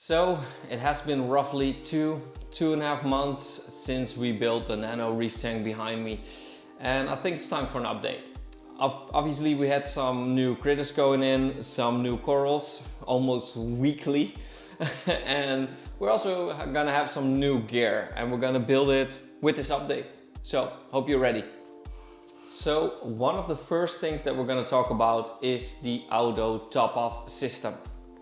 So it has been roughly two and a half months since we built the nano reef tank behind me, and I think it's time for an update. Obviously we had some new critters going in, some new corals almost weekly and we're also gonna have some new gear and we're gonna build it with this update. So hope you're ready. So one of the first things that we're gonna talk about is the auto top-off system.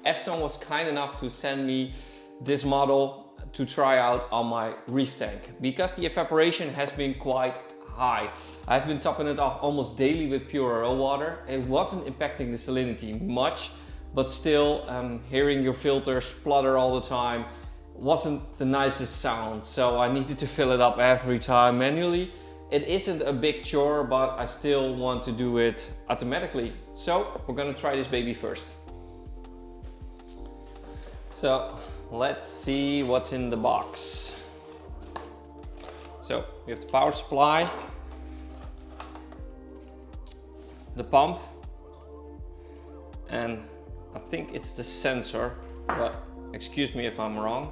Efson was kind enough to send me this model to try out on my reef tank because the evaporation has been quite high. I've been topping it off almost daily with pure RO water. It wasn't impacting the salinity much, but still hearing your filter splutter all the time wasn't the nicest sound. So I needed to fill it up every time manually. It isn't a big chore, but I still want to do it automatically. So we're gonna try this baby first. So let's see what's in the box. So we have the power supply, the pump, and I think it's the sensor, but excuse me if I'm wrong.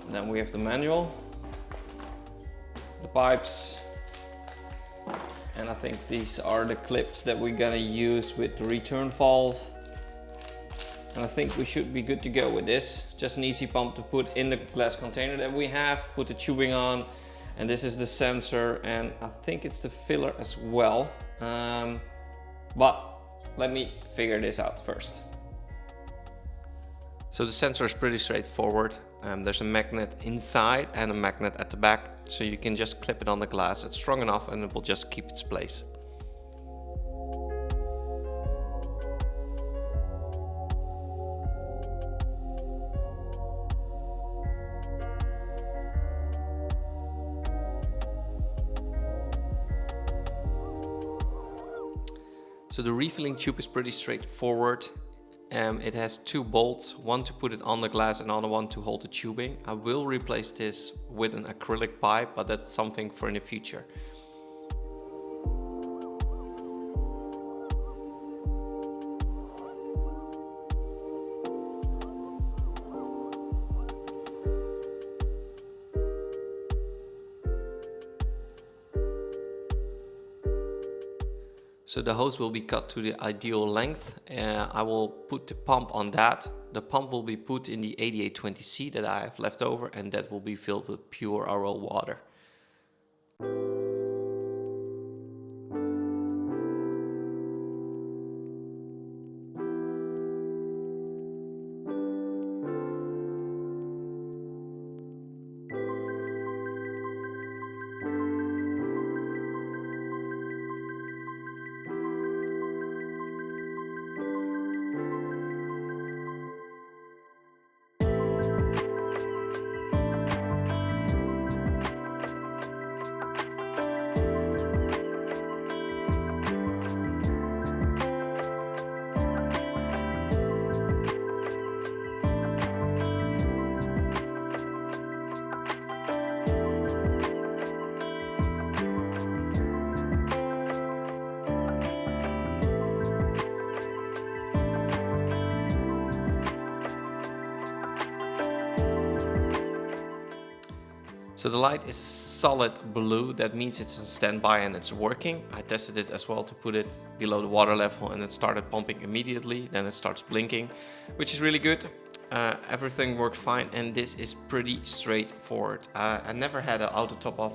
Then we have the manual, the pipes, and I think these are the clips that we're gonna use with the return valve. And I think we should be good to go with this. Just an easy pump to put in the glass container that we have, put the tubing on, and this is the sensor, and I think it's the filler as well. But let me figure this out first. So the sensor is pretty straightforward. There's a magnet inside and a magnet at the back, so you can just clip it on the glass. It's strong enough and it will just keep its place. So the refilling tube is pretty straightforward. It has two bolts, one to put it on the glass and another one to hold the tubing. I will replace this with an acrylic pipe, but that's something for in the future. So the hose will be cut to the ideal length. I will put the pump on that. The pump will be put in the 8820C that I have left over, and that will be filled with pure RO water. So the light is solid blue, that means it's on standby and it's working. I tested it as well to put it below the water level and it started pumping immediately, then it starts blinking, which is really good. Everything worked fine and this is pretty straightforward. I never had an auto top-off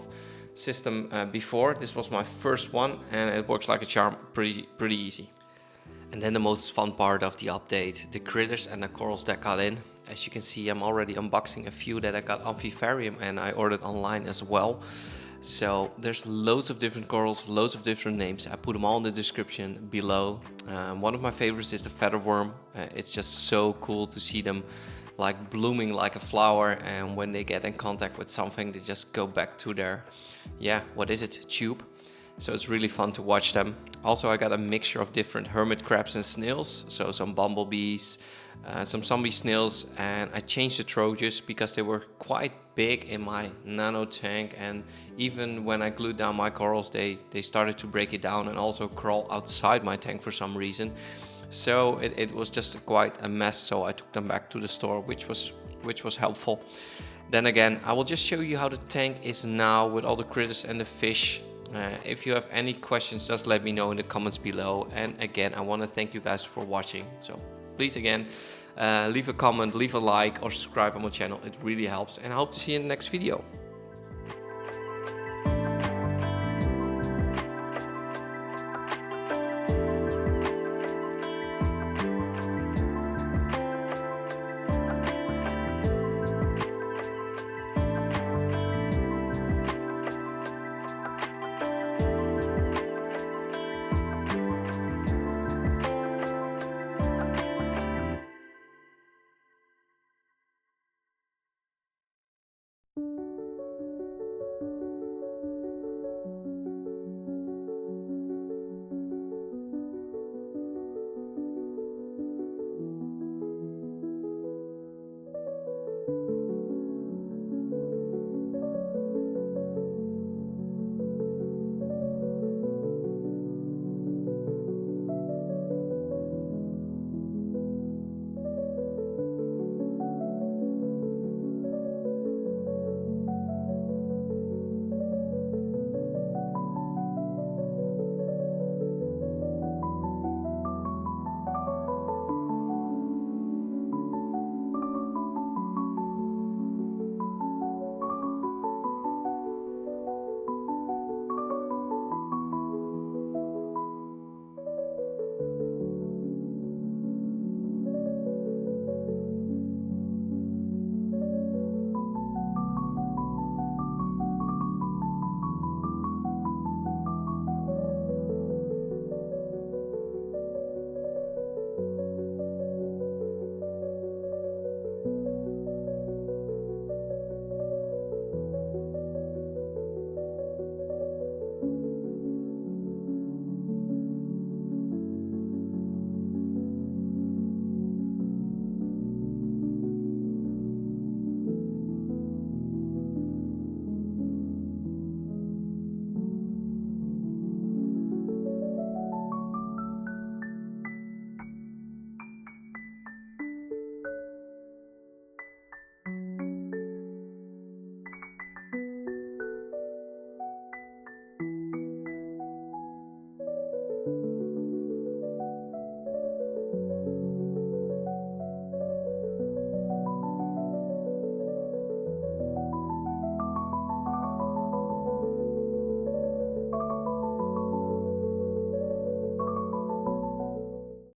system before. This was my first one and it works like a charm, pretty easy. And then the most fun part of the update, the critters and the corals that got in. As you can see, I'm already unboxing a few that I got on Vivarium and I ordered online as well. So there's loads of different corals, loads of different names. I put them all in the description below. One of my favorites is the feather worm. It's just so cool to see them like blooming like a flower, and when they get in contact with something they just go back to their, yeah, what is it, tube. so it's really fun to watch them. Also, I got a mixture of different hermit crabs and snails, so some bumblebees, some zombie snails, and I changed the troches because they were quite big in my nano tank, and even when I glued down my corals, they started to break it down and also crawl outside my tank for some reason. So it was just quite a mess, so I took them back to the store, which was helpful. Then again, I will just show you how the tank is now with all the critters and the fish. If you have any questions, just let me know in the comments below. And again, I want to thank you guys for watching. So please again, leave a comment, leave a like or subscribe on my channel. It really helps, and I hope to see you in the next video.